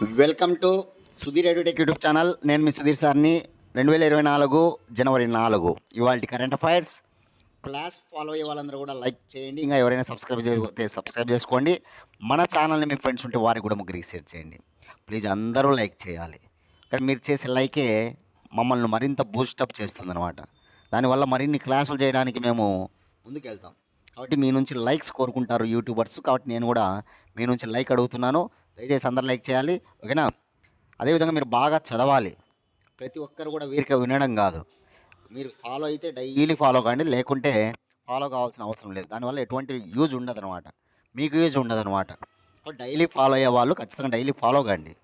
Welcome to Sudheer edutech YouTube channel. నేను మీ సుధీర్ సార్ని. 2024 జనవరి 4 ఇవాళ కరెంట్ అఫైర్స్. క్లాస్ ఫాలో అయ్యే వాళ్ళందరూ కూడా లైక్ చేయండి. ఇంకా ఎవరైనా సబ్స్క్రైబ్ చేయకపోతే సబ్స్క్రైబ్ చేసుకోండి. మన ఛానల్ని మీ ఫ్రెండ్స్ ఉంటే వారికి కూడా ముగ్గురికి షేర్ చేయండి. ప్లీజ్ అందరూ లైక్ చేయాలి. కానీ మీరు చేసే లైకే మమ్మల్ని మరింత బూస్టప్ చేస్తుందన్నమాట. దానివల్ల మరిన్ని క్లాసులు చేయడానికి మేము ముందుకెళ్తాం. కాబట్టి మీ నుంచి లైక్స్ కోరుకుంటారు యూట్యూబర్స్. కాబట్టి నేను కూడా మీ నుంచి లైక్ అడుగుతున్నాను. దయచేసి అందరు లైక్ చేయాలి, ఓకేనా? అదేవిధంగా మీరు బాగా చదవాలి. ప్రతి ఒక్కరు కూడా వీరికే వినడం కాదు, మీరు ఫాలో అయితే డైలీ ఫాలో కాండి, లేకుంటే ఫాలో కావాల్సిన అవసరం లేదు. దానివల్ల ఎటువంటి యూజ్ ఉండదు అనమాట, మీకు యూజ్ ఉండదు అనమాట. డైలీ ఫాలో అయ్యే వాళ్ళు ఖచ్చితంగా డైలీ ఫాలో కాండి,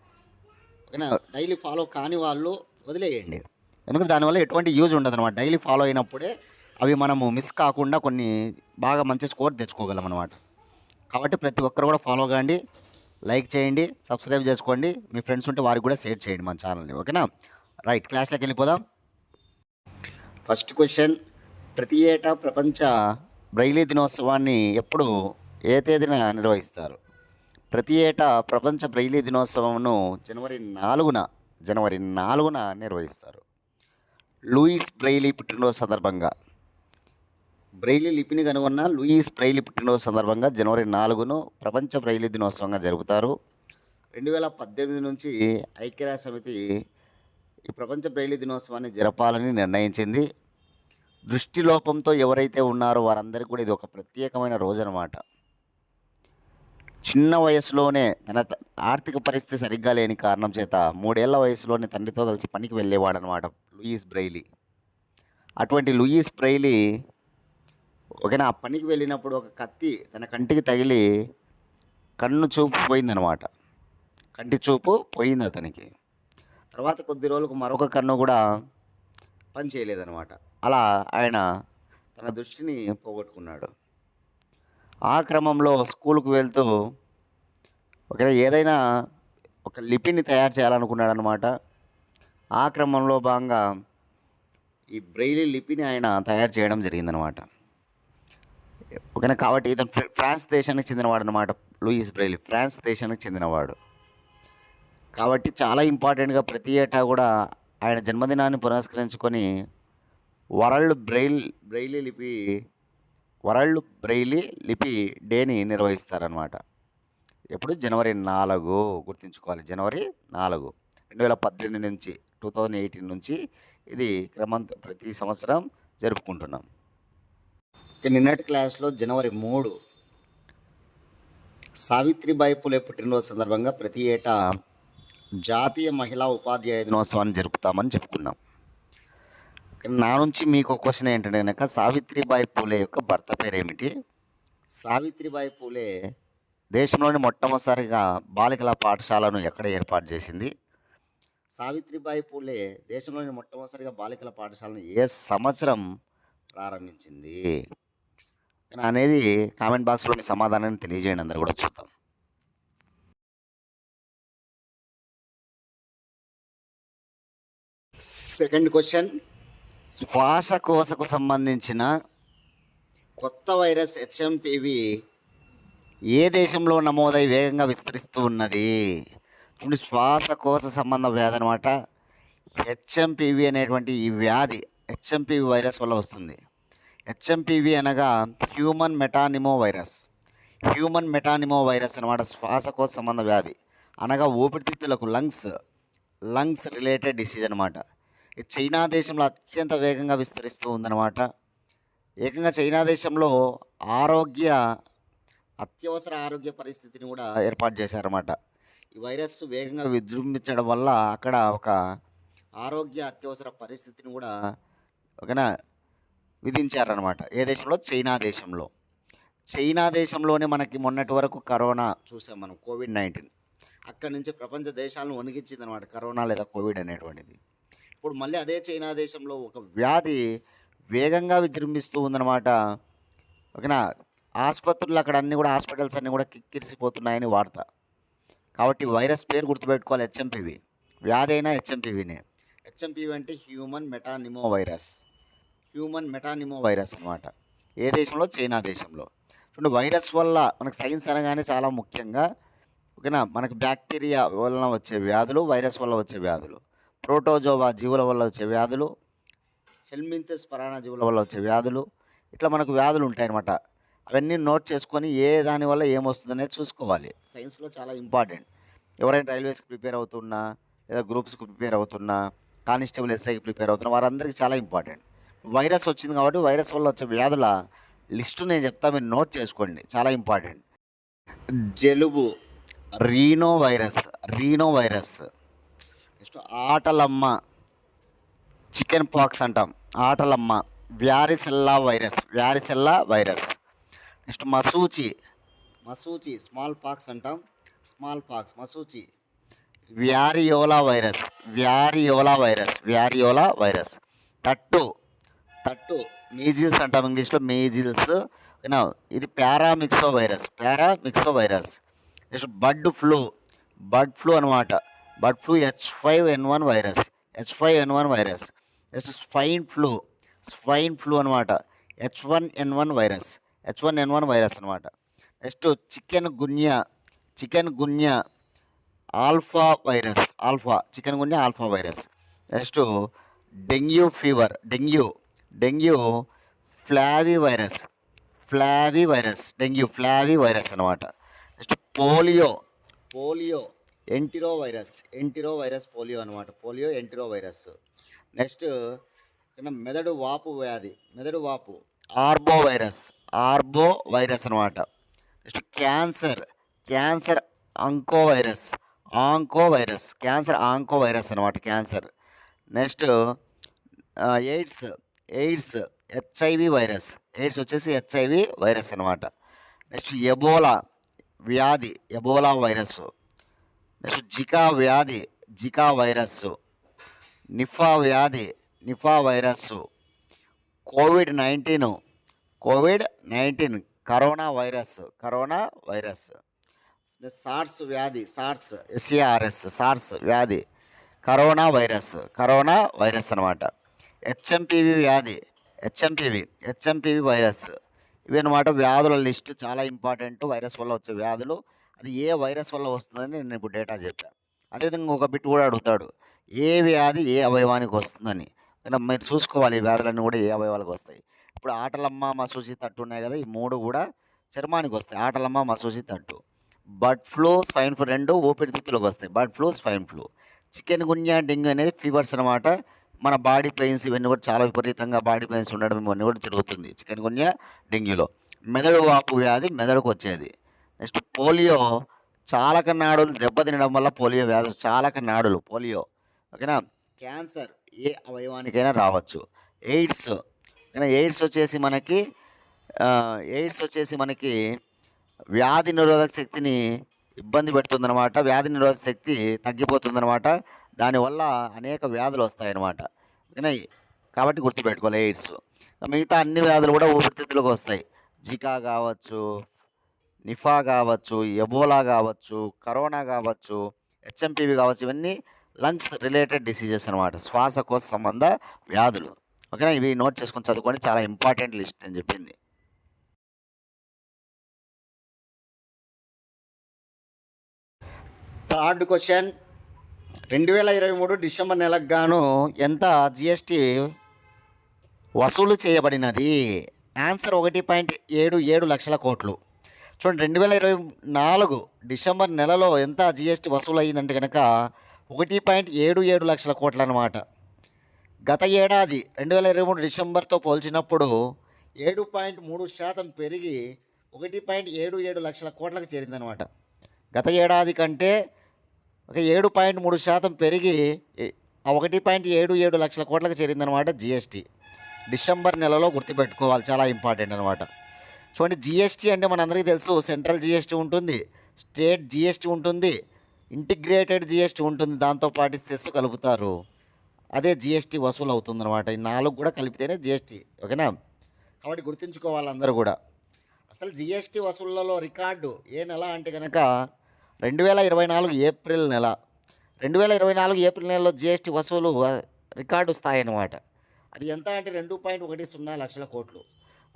ఓకేనా? డైలీ ఫాలో కాని వాళ్ళు వదిలేయండి, ఎందుకంటే దానివల్ల ఎటువంటి యూజ్ ఉండదు అనమాట. డైలీ ఫాలో అయినప్పుడే అవి మనము మిస్ కాకుండా కొన్ని బాగా మంచి స్కోర్ తెచ్చుకోగలం అనమాట. కాబట్టి ప్రతి ఒక్కరు కూడా ఫాలో కాండి, లైక్ చేయండి, సబ్స్క్రైబ్ చేసుకోండి. మీ ఫ్రెండ్స్ ఉంటే వారికి కూడా షేర్ చేయండి మన ఛానల్ని, ఓకేనా? రైట్, క్లాస్లోకి వెళ్ళిపోదాం. ఫస్ట్ క్వశ్చన్, ప్రతి ఏటా ప్రపంచ బ్రైలీ దినోత్సవాన్ని ఎప్పుడు, ఏ తేదీన నిర్వహిస్తారు? ప్రతి ఏటా ప్రపంచ బ్రైలీ దినోత్సవంను జనవరి 4న నిర్వహిస్తారు. లూయిస్ బ్రైలీ పుట్టినరోజు సందర్భంగా, బ్రైలీ లిపిని కనుగొన్న లూయిస్ బ్రైలీ పుట్టినరోజు సందర్భంగా జనవరి 4ను ప్రపంచ బ్రైలీ దినోత్సవంగా జరుపుతారు. 2018 నుంచి ఐక్యరాజ్య సమితి ఈ ప్రపంచ బ్రైలీ దినోత్సవాన్ని జరపాలని నిర్ణయించింది. దృష్టి లోపంతో ఎవరైతే ఉన్నారో వారందరికీ కూడా ఇది ఒక ప్రత్యేకమైన రోజు అన్నమాట. చిన్న వయసులోనే తన ఆర్థిక పరిస్థితి సరిగ్గా లేని కారణం చేత 3 ఏళ్ల వయసులోనే తండ్రితో కలిసి పనికి వెళ్ళేవాడనమాట లూయిస్ బ్రైలీ. అటువంటి లూయిస్ బ్రైలీ, ఓకేనా, ఆ పనికి వెళ్ళినప్పుడు ఒక కత్తి తన కంటికి తగిలి కన్ను చూపు పోయిందనమాట. కంటి చూపు పోయింది అతనికి. తర్వాత కొద్ది రోజులకు మరొక కన్ను కూడా పని చేయలేదనమాట. అలా ఆయన తన దృష్టిని పోగొట్టుకున్నాడు. ఆ క్రమంలో స్కూల్కు వెళ్తూ ఏదైనా ఒక లిపిని తయారు చేయాలనుకున్నాడు అనమాట. ఆ క్రమంలో భాగంగా ఈ బ్రెయిలీ లిపిని ఆయన తయారు చేయడం జరిగిందనమాట, ఓకేనా? కాబట్టి ఇతను ఫ్రాన్స్ దేశానికి చెందినవాడు అనమాట. లూయిస్ బ్రెయిలీ ఫ్రాన్స్ దేశానికి చెందినవాడు. కాబట్టి చాలా ఇంపార్టెంట్గా ప్రతి ఏటా కూడా ఆయన జన్మదినాన్ని పురస్కరించుకొని వరల్డ్ బ్రెయిలీ లిపి డేని నిర్వహిస్తారనమాట. ఎప్పుడు? జనవరి 4, గుర్తుంచుకోవాలి. జనవరి 4, 2018 నుంచి 2018 నుంచి ఇది ప్రతి సంవత్సరం జరుపుకుంటున్నాం. నిన్నటి క్లాస్లో జనవరి 3 సావిత్రిబాయి పూలే పుట్టినరోజు సందర్భంగా ప్రతి ఏటా జాతీయ మహిళా ఉపాధ్యాయ దినోత్సవాన్ని జరుపుతామని చెప్పుకున్నాం. నా నుంచి మీకు క్వశ్చన్ ఏంటంటే కనుక, సావిత్రిబాయి పూలే యొక్క భర్త పేరేమిటి? సావిత్రిబాయి పూలే దేశంలోని మొట్టమొదటిసారిగా బాలికల పాఠశాలను ఎక్కడ ఏర్పాటు చేసింది? సావిత్రిబాయి పూలే దేశంలోని మొట్టమొదటిసారిగా బాలికల పాఠశాలను ఏ సంవత్సరం ప్రారంభించింది అనేది కామెంట్ బాక్స్లో మీ సమాధానాన్ని తెలియజేయండి. అందరు కూడా చూద్దాం. సెకండ్ క్వశ్చన్, శ్వాసకోశకు సంబంధించిన కొత్త వైరస్ హెచ్ఎంపివి ఏ దేశంలో నమోదై వేగంగా విస్తరిస్తూ ఉన్నది? చూడండి, శ్వాసకోశ సంబంధ వ్యాధి అనమాట. హెచ్ఎంపివి అనేటువంటి ఈ వ్యాధి హెచ్ఎంపివి వైరస్ వల్ల వస్తుంది. హెచ్ఎంపివి అనగా హ్యూమన్ మెటానిమో వైరస్ అనమాట. శ్వాసకోశ సంబంధ వ్యాధి అనగా ఊపిరితిత్తులకు లంగ్స్ రిలేటెడ్ డిసీజ్ అనమాట. ఇది చైనా దేశంలో అత్యంత వేగంగా విస్తరిస్తూ ఉందన్నమాట. ఏకంగా చైనా దేశంలో అత్యవసర ఆరోగ్య పరిస్థితిని కూడా ఏర్పాటు చేశారన్నమాట. ఈ వైరస్ వేగంగా విజృంభించడం వల్ల అక్కడ ఒక ఆరోగ్య అత్యవసర పరిస్థితిని కూడా విధించారనమాట. ఏ దేశంలో? చైనా దేశంలోనే మనకి మొన్నటి వరకు కరోనా చూసాం మనం, కోవిడ్-19. అక్కడి నుంచి ప్రపంచ దేశాలను వణికించింది అనమాట కరోనా లేదా కోవిడ్ అనేటువంటిది. ఇప్పుడు మళ్ళీ అదే చైనా దేశంలో ఒక వ్యాధి వేగంగా విజృంభిస్తూ ఉందన్నమాట, ఓకేనా? ఆసుపత్రులు అక్కడ హాస్పిటల్స్ అన్నీ కూడా కిక్కిరిసిపోతున్నాయని వార్త. కాబట్టి వైరస్ పేరు గుర్తుపెట్టుకోవాలి, హెచ్ఎంపివి. వ్యాధి అయినా హెచ్ఎంపివినే. హెచ్ఎంపివి అంటే హ్యూమన్ మెటానిమో వైరస్ అనమాట. ఏ దేశంలో? చైనా దేశంలో. చూడండి, వైరస్ వల్ల మనకు సైన్స్ అనగానే చాలా ముఖ్యంగా ఓకేనా. మనకు బ్యాక్టీరియా వలన వచ్చే వ్యాధులు, వైరస్ వల్ల వచ్చే వ్యాధులు, ప్రోటోజోవా జీవుల వల్ల వచ్చే వ్యాధులు, హెల్మింథస్ పరాన్నజీవుల వల్ల వచ్చే వ్యాధులు, ఇట్లా మనకు వ్యాధులు ఉంటాయన్నమాట. అవన్నీ నోట్ చేసుకొని ఏ దాని వల్ల ఏమొస్తుందనేది చూసుకోవాలి. సైన్స్‌లో చాలా ఇంపార్టెంట్. ఎవరైనా రైల్వేస్‌కి ప్రిపేర్ అవుతున్నా, లేదా గ్రూప్స్‌కి ప్రిపేర్ అవుతున్నా, కానిస్టేబుల్, ఎస్ఐకి ప్రిపేర్ అవుతున్నా వారందరికీ చాలా ఇంపార్టెంట్. వైరస్ వచ్చింది కాబట్టి వైరస్ వల్ల వచ్చే వ్యాధుల లిస్టు నేను చెప్తా, మీరు నోట్ చేసుకోండి. చాలా ఇంపార్టెంట్. జలుబు, రీనో వైరస్. నెక్స్ట్ ఆటలమ్మ, చికెన్ పాక్స్ అంటాం. ఆటలమ్మ, వ్యారిసెల్లా వైరస్. నెక్స్ట్ మసూచి స్మాల్ పాక్స్ అంటాం. మసూచి. వ్యారియోలా వైరస్. తట్టు, మీజిల్స్ అంటాం ఇంగ్లీష్లో, మీజిల్స్. ఇది paramyxovirus. Next bird flu అనమాట. Bird flu H5N1 virus. Next swine flu అనమాట. H1N1 వైరస్ అనమాట. Next chikungunya alphavirus. Next dengue fever, dengue flavivirus అనమాట. Next polio enterovirus polio అనమాట. Enterovirus. Next మెదడు వాపు arbovirus అనమాట. Next cancer oncovirus అనమాట. Next AIDS HIV virus అనమాట. Next Ebola virus. Next Zika virus. Nipah virus. కోవిడ్-19 coronavirus. SARS వ్యాధి corona virus అనమాట. HMPV virus. ఇవి అనమాట వ్యాధుల లిస్ట్. చాలా ఇంపార్టెంట్. వైరస్ వల్ల వచ్చే వ్యాధులు, అది ఏ వైరస్ వల్ల వస్తుందని నేను ఇప్పుడు డేటా చెప్పాను. అదేవిధంగా ఒక బిట్ కూడా అడుగుతాడు, ఏ వ్యాధి ఏ అవయవానికి వస్తుందని. మీరు చూసుకోవాలి ఈ వ్యాధులన్నీ కూడా ఏ అవయవాలకు వస్తాయి. ఇప్పుడు ఆటలమ్మ, మసూచి, తట్టు ఉన్నాయి కదా, ఈ 3 కూడా చర్మానికి వస్తాయి. ఆటలమ్మ, మసూచి, తట్టు. బర్డ్ ఫ్లూ, స్వైన్ ఫ్లూ 2 ఊపిరితిత్తులకు వస్తాయి. Bird flu, swine flu. Chikungunya, dengue అనేది ఫీవర్స్ అనమాట. మన బాడీ పెయిన్స్ ఇవన్నీ కూడా చాలా విపరీతంగా బాడీ పెయిన్స్ ఉండడం ఇవన్నీ కూడా జరుగుతుంది చికెన్ గున్యా, డెంగ్యూలో. మెదడు వాపు వ్యాధి మెదడుకు వచ్చేది. నెక్స్ట్ పోలియో, చాలక నాడులు దెబ్బతినడం వల్ల పోలియో వ్యాధి. పోలియో. ఓకేనా. క్యాన్సర్ ఏ అవయవానికైనా రావచ్చు. ఎయిడ్స్ వచ్చేసి మనకి వ్యాధి నిరోధక శక్తిని ఇబ్బంది పెడుతుందన్నమాట. వ్యాధి నిరోధక శక్తి తగ్గిపోతుందన్నమాట. దానివల్ల అనేక వ్యాధులు వస్తాయన్నమాట. ఓకేనా. కాబట్టి గుర్తుపెట్టుకోవాలి ఎయిడ్స్. మిగతా అన్ని వ్యాధులు కూడా ఊపిరితిత్తులకు వస్తాయి. జికా కావచ్చు, నిఫా కావచ్చు, ఎబోలా కావచ్చు, కరోనా కావచ్చు, హెచ్ఎంపివి కావచ్చు. ఇవన్నీ లంగ్స్ రిలేటెడ్ డిసీజెస్ అనమాట. శ్వాసకోశ సంబంధ వ్యాధులు. ఓకేనా. ఇవి నోట్ చేసుకొని చదువుకోండి. చాలా ఇంపార్టెంట్ లిస్ట్ అని చెప్పింది. థర్డ్ క్వశ్చన్, 2023 డిసెంబర్ నెలకు గాను ఎంత జిఎస్టీ వసూలు చేయబడినది? ఆన్సర్ 1.77 లక్షల కోట్లు. చూడండి, 2024 డిసెంబర్ నెలలో ఎంత జిఎస్టీ వసూలు అయ్యిందంటే కనుక 1.77 లక్షల కోట్లు అనమాట. గత ఏడాది 2023 డిసెంబర్తో పోల్చినప్పుడు 7.3% పెరిగి 1.77 లక్షల కోట్లకు చేరిందనమాట. గత ఏడాది కంటే 7.3% పెరిగి 1.77 లక్షల కోట్లకు చేరిందనమాట జిఎస్టీ. డిసెంబర్ నెలలో గుర్తుపెట్టుకోవాలి, చాలా ఇంపార్టెంట్ అనమాట. చూడండి, జిఎస్టీ అంటే మనందరికీ తెలుసు, సెంట్రల్ జిఎస్టీ ఉంటుంది, స్టేట్ జిఎస్టీ ఉంటుంది, ఇంటిగ్రేటెడ్ జిఎస్టీ ఉంటుంది, దాంతోపాటు సెస్ కలుపుతారు. అదే జిఎస్టీ వసూలు అవుతుందన్నమాట. ఈ 4 కూడా కలిపితేనే జిఎస్టీ. ఓకేనా. కాబట్టి గుర్తుంచుకోవాలి అందరూ కూడా. అసలు జిఎస్టీ వసూళ్లలో రికార్డు ఏ నెల అంటే కనుక 2024 ఏప్రిల్ నెల. 2024 ఏప్రిల్ నెలలో జిఎస్టీ వసూలు రికార్డు స్థాయి అనమాట. అది ఎంత అంటే 2.10 లక్షల కోట్లు.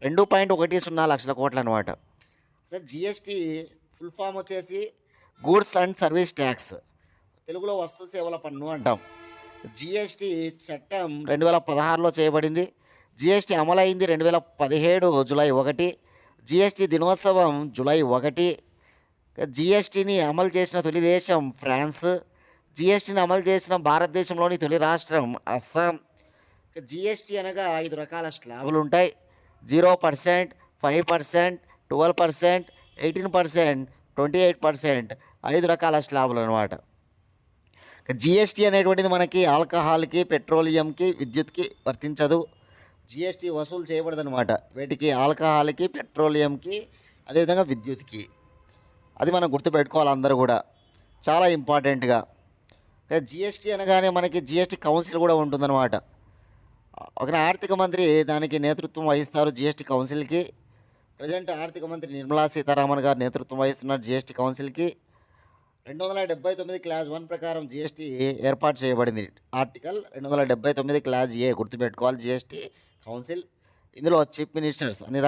2.10 లక్షల కోట్లు అనమాట. అసలు జిఎస్టీ ఫుల్ ఫామ్ వచ్చేసి గూడ్స్ అండ్ సర్వీస్ ట్యాక్స్, తెలుగులో వస్తు సేవల పన్ను అంటాం. జిఎస్టీ చట్టం 2016లో చేయబడింది. జిఎస్టీ అమలైంది 2017 జూలై 1. జిఎస్టీ దినోత్సవం జూలై 1. జిఎస్టీని అమలు చేసిన తొలి దేశం ఫ్రాన్స్. జిఎస్టీని అమలు చేసిన భారతదేశంలోని తొలి రాష్ట్రం అస్సాం. జిఎస్టీ అనగా 5 రకాల స్లాబులు ఉంటాయి. 0%, 5%, 12%, 18%, 28%, 5 రకాల స్లాబులు అనమాట. జిఎస్టీ అనేటువంటిది మనకి ఆల్కహాల్కి, పెట్రోలియంకి, విద్యుత్కి వర్తించదు. జిఎస్టీ వసూలు చేయబడదు అనమాట. వీటికి ఆల్కహాల్కి, పెట్రోలియంకి, అదేవిధంగా విద్యుత్కి. అది మనం గుర్తుపెట్టుకోవాలి అందరూ కూడా, చాలా ఇంపార్టెంట్గా. జిఎస్టీ అనగానే మనకి జిఎస్టీ కౌన్సిల్ కూడా ఉంటుందన్నమాట. ఒక ఆర్థిక మంత్రి దానికి నేతృత్వం వహిస్తారు జిఎస్టీ కౌన్సిల్కి. ప్రజెంట్ ఆర్థిక మంత్రి నిర్మలా సీతారామన్ గారు నేతృత్వం వహిస్తున్నారు జిఎస్టీ కౌన్సిల్కి. 279 క్లాస్ 1 ప్రకారం జిఎస్టీ ఏర్పాటు చేయబడింది. ఆర్టికల్ 279 క్లాస్ ఏ గుర్తుపెట్టుకోవాలి. జిఎస్టీ కౌన్సిల్, ఇందులో చీఫ్ మినిస్టర్స్, అన్ని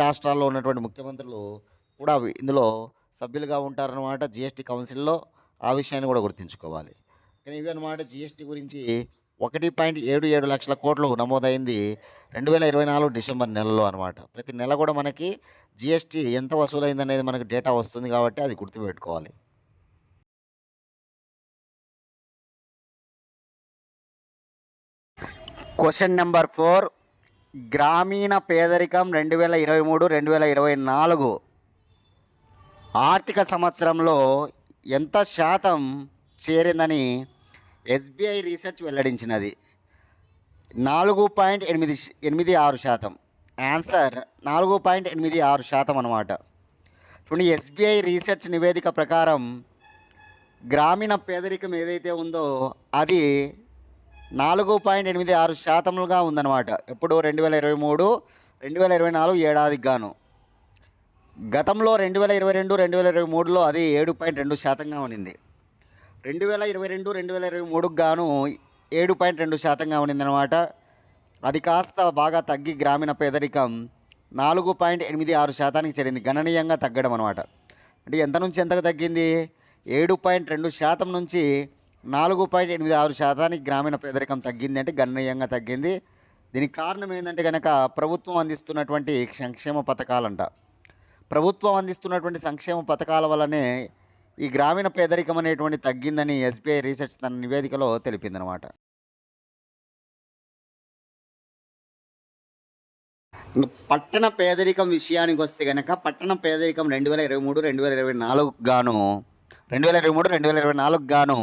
రాష్ట్రాల్లో ఉన్నటువంటి ముఖ్యమంత్రులు కూడా ఇందులో సభ్యులుగా ఉంటారన్నమాట జిఎస్టీ కౌన్సిల్లో. ఆ విషయాన్ని కూడా గుర్తుంచుకోవాలి. కానీ ఇవి అన్నమాట జిఎస్టీ గురించి. 1.77 లక్షల కోట్లు నమోదైంది 2024 డిసెంబర్ నెలలో అనమాట. ప్రతి నెల కూడా మనకి జిఎస్టీ ఎంత వసూలైంది అనేది మనకి డేటా వస్తుంది కాబట్టి అది గుర్తుపెట్టుకోవాలి. క్వశ్చన్ నెంబర్ 4, గ్రామీణ పేదరికం 2023-2024 ఆర్థిక సంవత్సరంలో ఎంత శాతం చేరిందని ఎస్బీఐ రీసెర్చ్ వెల్లడించినది? 4.86%. ఆన్సర్ 4.86% అనమాట. చూడండి, ఎస్బీఐ రీసెర్చ్ నివేదిక ప్రకారం గ్రామీణ పేదరికం ఏదైతే ఉందో అది 4.86%గా ఉందన్నమాట. ఎప్పుడు 2023-2024 ఏడాదికి గాను. గతంలో 2022-2023లో అది 7.2%గా ఉండింది. 2022-2023 గాను 7.2%గా ఉండిందనమాట. అది కాస్త బాగా తగ్గి గ్రామీణ పేదరికం 4.86%కి చేరింది. గణనీయంగా తగ్గడం అనమాట. అంటే ఎంత నుంచి ఎంతకు తగ్గింది? 7.2% నుంచి 4.86%కి గ్రామీణ పేదరికం తగ్గింది. అంటే గణనీయంగా తగ్గింది. దీనికి కారణం ఏంటంటే కనుక ప్రభుత్వం అందిస్తున్నటువంటి సంక్షేమ పథకాలంట. ప్రభుత్వం అందిస్తున్నటువంటి సంక్షేమ పథకాల వల్లనే ఈ గ్రామీణ పేదరికం అనేటువంటి తగ్గిందని ఎస్బీఐ రీసెర్చ్ తన నివేదికలో తెలిపిందనమాట. పట్టణ పేదరికం విషయానికి వస్తే కనుక పట్టణ పేదరికం 2023-2024 గాను 2023-2024 గాను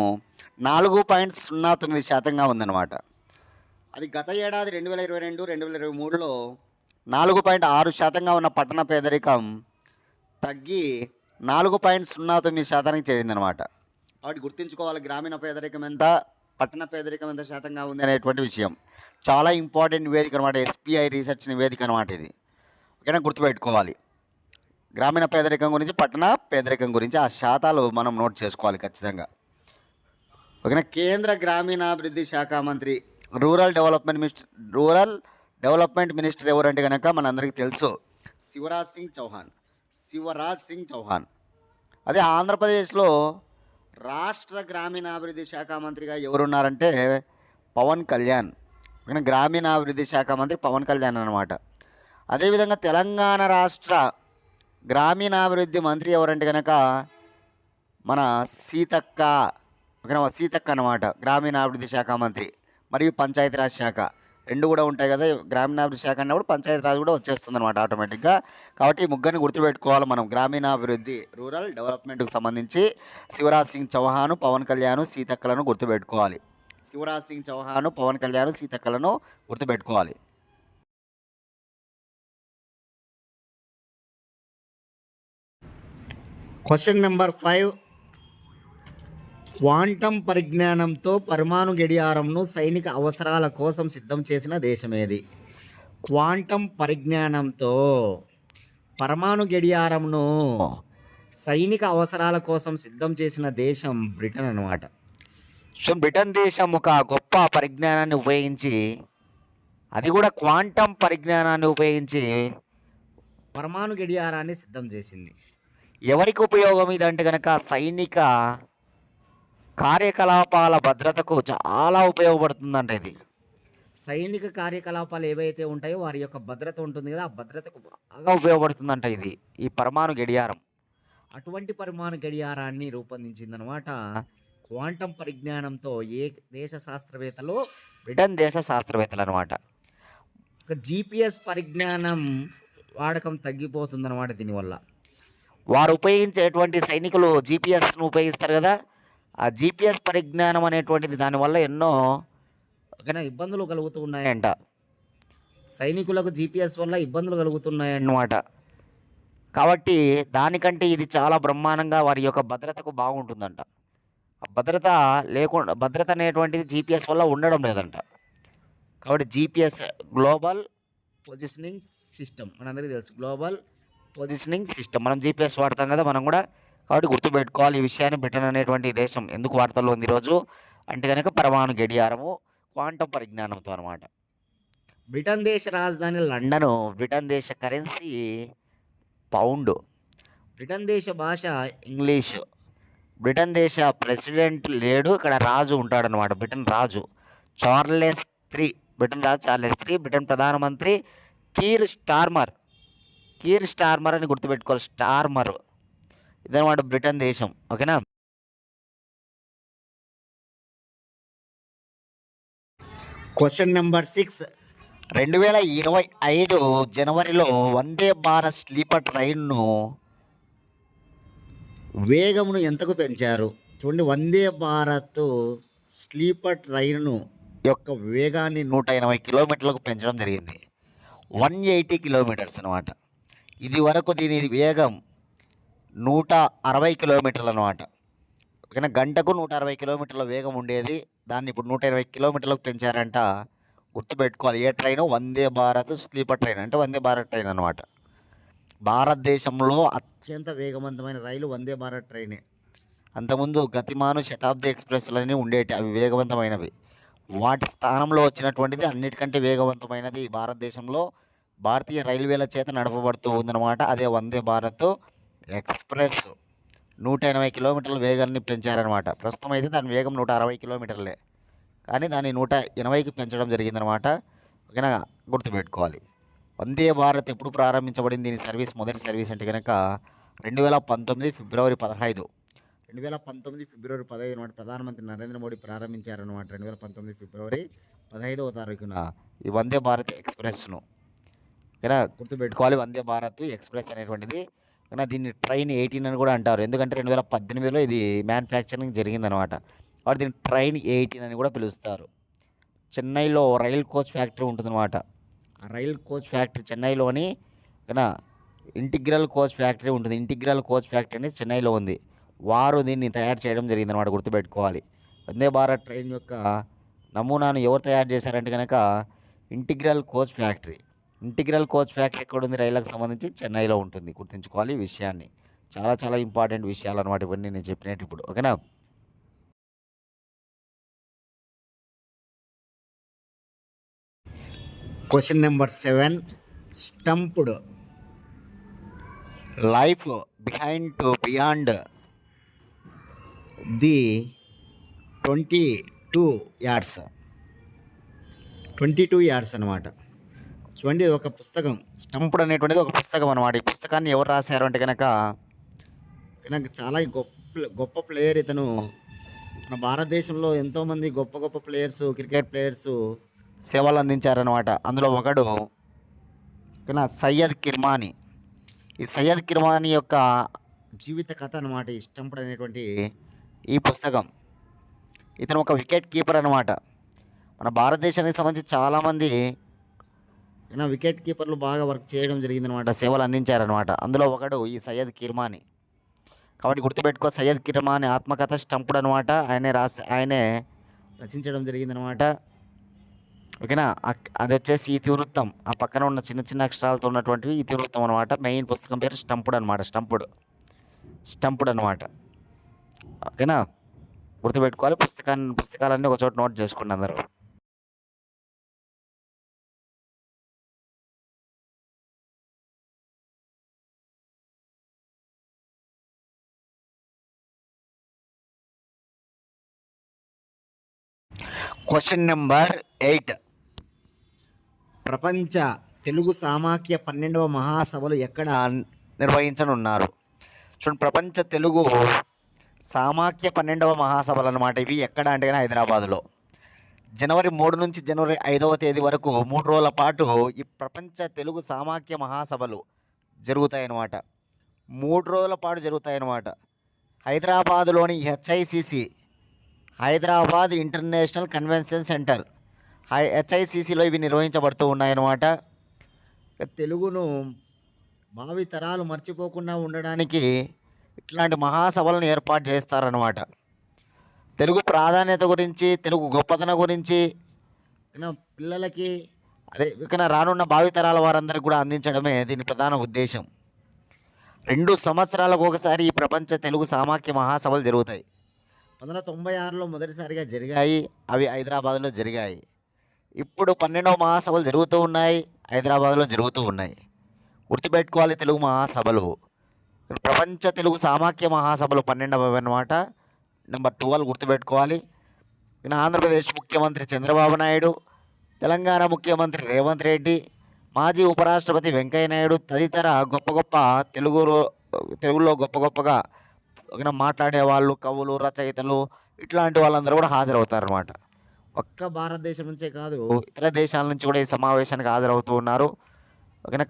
4.09%గా ఉందన్నమాట. అది గత ఏడాది 2022-2023లో 4.6%గా ఉన్న పట్టణ పేదరికం తగ్గి 4.09%కి చేరిందనమాట. కాబట్టి గుర్తుంచుకోవాలి, గ్రామీణ పేదరికం ఎంత, పట్టణ పేదరికం ఎంత శాతంగా ఉంది అనేటువంటి విషయం. చాలా ఇంపార్టెంట్ నివేదిక అనమాట, ఎస్బీఐ రీసెర్చ్ నివేదిక అనమాట ఇది. ఓకేనా, గుర్తుపెట్టుకోవాలి. గ్రామీణ పేదరికం గురించి, పట్టణ పేదరికం గురించి ఆ శాతాలు మనం నోట్ చేసుకోవాలి ఖచ్చితంగా. ఓకేనా. కేంద్ర గ్రామీణాభివృద్ధి శాఖ మంత్రి, రూరల్ డెవలప్మెంట్ మినిస్టర్ ఎవరంటే కనుక మనందరికీ తెలుసు, శివరాజ్ సింగ్ చౌహాన్. అదే ఆంధ్రప్రదేశ్లో రాష్ట్ర గ్రామీణాభివృద్ధి శాఖ మంత్రిగా ఎవరున్నారంటే పవన్ కళ్యాణ్. గ్రామీణాభివృద్ధి శాఖ మంత్రి పవన్ కళ్యాణ్ అనమాట. అదేవిధంగా తెలంగాణ రాష్ట్ర గ్రామీణాభివృద్ధి మంత్రి ఎవరంటే కనుక మన సీతక్క అనమాట. గ్రామీణాభివృద్ధి శాఖ మంత్రి మరియు పంచాయతీరాజ్ శాఖ రెండు కూడా ఉంటాయి కదా. గ్రామీణాభివృద్ధి శాఖ అన్నప్పుడు పంచాయతీరాజ్ కూడా వచ్చేస్తుంది అనమాట ఆటోమేటిక్గా. కాబట్టి ఈ ముగ్గురిని గుర్తుపెట్టుకోవాలి మనం. గ్రామీణాభివృద్ధి, రూరల్ డెవలప్మెంట్కి సంబంధించి శివరాజ్ సింగ్ చౌహాన్, పవన్ కళ్యాణ్, సీతక్కలను గుర్తుపెట్టుకోవాలి. శివరాజ్ సింగ్ చౌహాన్, పవన్ కళ్యాణ్, సీతక్కలను గుర్తుపెట్టుకోవాలి. క్వశ్చన్ నెంబర్ 5, క్వాంటం పరిజ్ఞానంతో పరమాణు గడియారంను సైనిక అవసరాల కోసం సిద్ధం చేసిన దేశమేది? క్వాంటం పరిజ్ఞానంతో పరమాణు గడియారంను సైనిక అవసరాల కోసం సిద్ధం చేసిన దేశం బ్రిటన్ అనమాట. సో బ్రిటన్ దేశం ఒక గొప్ప పరిజ్ఞానాన్ని ఉపయోగించి, అది కూడా క్వాంటం పరిజ్ఞానాన్ని ఉపయోగించి పరమాణు గడియారాన్ని సిద్ధం చేసింది. ఎవరికి ఉపయోగం ఇది అంటే కనుక సైనిక కార్యకలాపాల భద్రతకు చాలా ఉపయోగపడుతుందంట ఇది. సైనిక కార్యకలాపాలు ఏవైతే ఉంటాయో వారి యొక్క భద్రత ఉంటుంది కదా, ఆ భద్రతకు బాగా ఉపయోగపడుతుందంట ఇది ఈ పరమాణు గడియారం. అటువంటి పరమాణు గడియారాన్ని రూపొందించిందనమాట క్వాంటం పరిజ్ఞానంతో ఏ దేశ శాస్త్రవేత్తలు? బ్రిటన్ దేశ శాస్త్రవేత్తలు అనమాట. ఒక జీపీఎస్ పరిజ్ఞానం వాడకం తగ్గిపోతుందన్నమాట దీనివల్ల. వారు ఉపయోగించేటువంటి సైనికులు జీపీఎస్ను ఉపయోగిస్తారు కదా, ఆ జీపీఎస్ పరిజ్ఞానం అనేటువంటిది దానివల్ల ఎన్నో ఇబ్బందులు కలుగుతూ ఉన్నాయంట. సైనికులకు జీపీఎస్ వల్ల ఇబ్బందులు కలుగుతున్నాయన్నమాట. కాబట్టి దానికంటే ఇది చాలా బ్రహ్మాండంగా వారి యొక్క భద్రతకు బాగుంటుందంట. ఆ భద్రత అనేటువంటిది జీపీఎస్ వల్ల ఉండడం లేదంట. కాబట్టి జీపీఎస్ గ్లోబల్ పొజిషనింగ్ సిస్టమ్ మనందరికీ తెలుసు. గ్లోబల్ పొజిషనింగ్ సిస్టమ్ మనం జీపీఎస్ వాడతాం కదా మనం కూడా. కాబట్టి గుర్తుపెట్టుకోవాలి ఈ విషయాన్ని. బ్రిటన్ అనేటువంటి దేశం ఎందుకు వార్తల్లో ఉంది ఈరోజు అంటే కనుక పరమాణు గడియారము క్వాంటం పరిజ్ఞానంతో అనమాట. బ్రిటన్ దేశ రాజధాని లండను. బ్రిటన్ దేశ కరెన్సీ పౌండ్. బ్రిటన్ దేశ భాష ఇంగ్లీషు. బ్రిటన్ దేశ ప్రెసిడెంట్ లేడు, ఇక్కడ రాజు ఉంటాడనమాట. బ్రిటన్ రాజు చార్లెస్ III. బ్రిటన్ రాజు చార్లెస్ III. బ్రిటన్ ప్రధానమంత్రి కీర్ స్టార్మర్. కీర్ స్టార్మర్ అని గుర్తుపెట్టుకోవాలి. స్టార్మర్ ఇదనమాట బ్రిటన్ దేశం. ఓకేనా. Question number 6. 2025 జనవరిలో వందే భారత్ స్లీపర్ ట్రైన్ను వేగమును ఎంతకు పెంచారు? చూడండి, వందే భారత్ స్లీపర్ ట్రైన్ను యొక్క వేగాన్ని 180 కిలోమీటర్లకు పెంచడం జరిగింది. 180 కిలోమీటర్స్ అనమాట. ఇది వరకు దీని వేగం 160 కిలోమీటర్లు అనమాట. ఓకేనా. గంటకు 160 కిలోమీటర్ల వేగం ఉండేది, దాన్ని ఇప్పుడు 180 కిలోమీటర్లకు పెంచారంట. గుర్తుపెట్టుకోవాలి. ఏ train? Vande Bharat sleeper train అంటే వందే భారత్ ట్రైన్ అనమాట. భారతదేశంలో అత్యంత వేగవంతమైన రైలు వందే భారత్ ట్రైనే. అంతకుముందు గతిమాను శతాబ్ది ఎక్స్ప్రెస్లని ఉండేటి, అవి వేగవంతమైనవి. వాటి స్థానంలో వచ్చినటువంటిది అన్నిటికంటే వేగవంతమైనది భారతదేశంలో భారతీయ రైల్వేల చేత నడపబడుతూ ఉందన్నమాట. అదే వందే భారత్ ఎక్స్ప్రెస్. 180 కిలోమీటర్ల వేగాన్ని పెంచారనమాట. ప్రస్తుతం అయితే దాని వేగం 160 కిలోమీటర్లే, కానీ దాన్ని 180కి పెంచడం జరిగిందనమాట. ఓకేనా. గుర్తుపెట్టుకోవాలి. వందే భారత్ ఎప్పుడు ప్రారంభించబడింది? దీని సర్వీస్ మొదటి సర్వీస్ అంటే కనుక 2019 ఫిబ్రవరి 15. 2019 ఫిబ్రవరి 15 అనమాట. ప్రధానమంత్రి నరేంద్ర మోడీ ప్రారంభించారనమాట 2019 ఫిబ్రవరి 15వ తారీఖున ఈ వందే భారత్ ఎక్స్ప్రెస్ను. ఓకేనా. గుర్తుపెట్టుకోవాలి. వందే భారత్ ఎక్స్ప్రెస్ అనేటువంటిది. ఓకేనా. దీన్ని ట్రైన్ 18 అని కూడా అంటారు, ఎందుకంటే 2018లో ఇది మ్యానుఫ్యాక్చరింగ్ జరిగిందనమాట. కాబట్టి దీన్ని ట్రైన్ 18 అని కూడా పిలుస్తారు. చెన్నైలో రైల్ కోచ్ ఫ్యాక్టరీ ఉంటుందన్నమాట. ఆ రైల్ కోచ్ ఫ్యాక్టరీ చెన్నైలోని. ఓకేనా. ఇంటిగ్రల్ కోచ్ ఫ్యాక్టరీ ఉంటుంది. ఇంటిగ్రల్ కోచ్ ఫ్యాక్టరీ అనేది చెన్నైలో ఉంది. వారు దీన్ని తయారు చేయడం జరిగిందనమాట. గుర్తుపెట్టుకోవాలి. వందే భారత్ ట్రైన్ యొక్క నమూనాను ఎవరు తయారు చేశారంటే కనుక integral coach factory. Integral coach factory ఎక్కడ ఉంది? రైళ్లకు సంబంధించి చెన్నైలో ఉంటుంది. గుర్తుంచుకోవాలి ఈ విషయాన్ని. చాలా చాలా ఇంపార్టెంట్ విషయాలు అనమాట ఇవన్నీ నేను చెప్పినట్టు ఇప్పుడు. ఓకేనా. Question number 7. Stumped life beyond the 22 yards. 22 yards అనమాట. చూడండి, ఒక పుస్తకం. స్టంప్డ్ అనేటువంటిది ఒక పుస్తకం అనమాట. ఈ పుస్తకాన్ని ఎవరు రాశారు అంటే కనుక చాలా గొప్ప ప్లేయర్ ఇతను. మన భారతదేశంలో ఎంతోమంది గొప్ప గొప్ప ప్లేయర్స్, క్రికెట్ ప్లేయర్స్ సేవలు అందించారనమాట. అందులో ఒకడు సయ్యద్ కిర్మానీ. ఈ సయ్యద్ కిర్మానీ యొక్క జీవిత కథ అనమాట ఈ స్టంప్డ్ అనేటువంటి ఈ పుస్తకం. ఇతను ఒక వికెట్ కీపర్ అనమాట. మన భారతదేశానికి సంబంధించి చాలామంది వికెట్ కీపర్లు బాగా వర్క్ చేయడం జరిగిందనమాట, సేవలు అందించారనమాట. అందులో ఒకడు ఈ సయ్యద్ కిర్మానీ. కాబట్టి గుర్తుపెట్టుకో, సయ్యద్ కిర్మానీ ఆత్మకథ స్టంప్డ్ అనమాట. ఆయనే రచించడం జరిగిందనమాట. ఓకేనా. అది వచ్చేసి ఇతివృత్తం. ఆ పక్కన ఉన్న చిన్న చిన్న అక్షరాలతో ఉన్నటువంటివి ఇతివృత్తం అనమాట. మెయిన్ పుస్తకం పేరు స్టంప్డ్ అనమాట. స్టంప్డ్ అనమాట. ఓకేనా. గుర్తుపెట్టుకోవాలి. పుస్తకాలన్నీ ఒక చోట నోట్ చేసుకోండి అందరూ. Question number 8. ప్రపంచ తెలుగు సామాఖ్య 12వ మహాసభలు ఎక్కడ నిర్వహించనున్నారు? చూడండి, ప్రపంచ తెలుగు సామాఖ్య 12వ మహాసభలు అన్నమాట. ఇవి ఎక్కడ అంటే కానీ హైదరాబాదులో జనవరి 3 నుంచి జనవరి 5వ తేదీ వరకు 3 రోజుల పాటు ఈ ప్రపంచ తెలుగు సామాఖ్య మహాసభలు జరుగుతాయన్నమాట. 3 రోజుల పాటు జరుగుతాయన్నమాట. హైదరాబాదులోని HICC, Hyderabad international convention centre, హెచ్ఐసిసిలో ఇవి నిర్వహించబడుతూ ఉన్నాయన్నమాట. తెలుగును భావి తరాలు మర్చిపోకుండా ఉండడానికి ఇట్లాంటి మహాసభలను ఏర్పాటు చేస్తారన్నమాట. తెలుగు ప్రాధాన్యత గురించి, తెలుగు గొప్పతనం గురించి పిల్లలకి అదే రానున్న భావితరాల వారందరికీ కూడా అందించడమే దీని ప్రధాన ఉద్దేశం. 2 సంవత్సరాలకు ఒకసారి ఈ ప్రపంచ తెలుగు సామాఖ్య మహాసభలు జరుగుతాయి. 1996లో మొదటిసారిగా జరిగాయి, అవి హైదరాబాద్లో జరిగాయి. ఇప్పుడు 12వ మహాసభలు జరుగుతూ ఉన్నాయి, హైదరాబాద్లో జరుగుతూ ఉన్నాయి. గుర్తుపెట్టుకోవాలి, తెలుగు మహాసభలు ప్రపంచ తెలుగు సామాఖ్య మహాసభలు 12వ అన్నమాట. నెంబర్ 12 గుర్తుపెట్టుకోవాలి. ఆంధ్రప్రదేశ్ ముఖ్యమంత్రి చంద్రబాబు నాయుడు, తెలంగాణ ముఖ్యమంత్రి రేవంత్ రెడ్డి, మాజీ ఉపరాష్ట్రపతి వెంకయ్య నాయుడు తదితర గొప్ప గొప్ప తెలుగులో గొప్ప గొప్పగా మాట్లాడే వాళ్ళు, కవులు, రచయితలు ఇట్లాంటి వాళ్ళందరూ కూడా హాజరవుతారన్నమాట. ఒక్క భారతదేశం నుంచే కాదు, ఇతర దేశాల నుంచి కూడా ఈ సమావేశానికి హాజరవుతూ ఉన్నారు.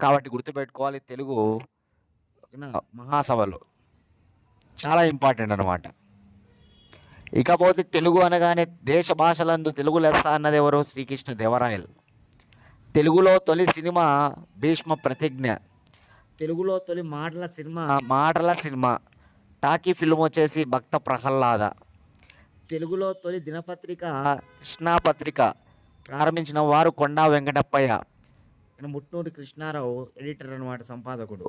కాబట్టి గుర్తుపెట్టుకోవాలి, తెలుగు మహాసభలు చాలా ఇంపార్టెంట్ అన్నమాట. ఇకపోతే తెలుగు అనగానే దేశ భాషలందు తెలుగు లెస్స అన్నది ఎవరు? శ్రీకృష్ణ దేవరాయలు. తెలుగులో తొలి సినిమా భీష్మ ప్రతిజ్ఞ. తెలుగులో తొలి మాటల సినిమా టాకీ ఫిల్మ్ వచ్చేసి భక్త ప్రహ్లాద. తెలుగులో తొలి దినపత్రిక కృష్ణాపత్రిక ప్రారంభించిన వారు కొండా వెంకటప్పయ్య. ముట్నూరి కృష్ణారావు ఎడిటర్ అన్నమాట, సంపాదకుడు.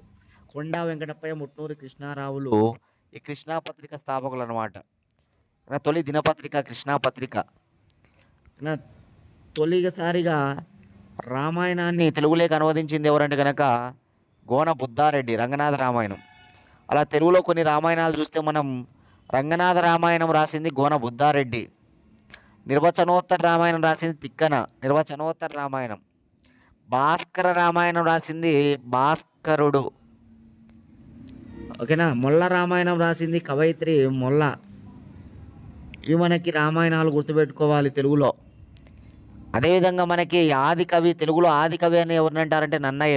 కొండా వెంకటప్పయ్య, ముట్నూరి కృష్ణారావులు ఈ కృష్ణాపత్రిక స్థాపకులు అన్నమాట. తొలి దినపత్రిక కృష్ణాపత్రిక. తొలిసారిగా రామాయణాన్ని తెలుగులోకి అనువదించింది ఎవరంటే కనుక గోన బుద్ధారెడ్డి, రంగనాథ రామాయణం. అలా తెలుగులో కొన్ని రామాయణాలు చూస్తే మనం రంగనాథ రామాయణం రాసింది గోన బుద్ధారెడ్డి, నిర్వచనోత్తర రామాయణం రాసింది తిక్కన నిర్వచనోత్తర రామాయణం, భాస్కర రామాయణం రాసింది భాస్కరుడు. మొల్ల రామాయణం రాసింది కవయిత్రి మొల్ల. ఇవి మనకి రామాయణాలు గుర్తుపెట్టుకోవాలి తెలుగులో. అదేవిధంగా మనకి ఆది కవి, తెలుగులో ఆది కవి అని ఎవరిని అంటారంటే నన్నయ్య.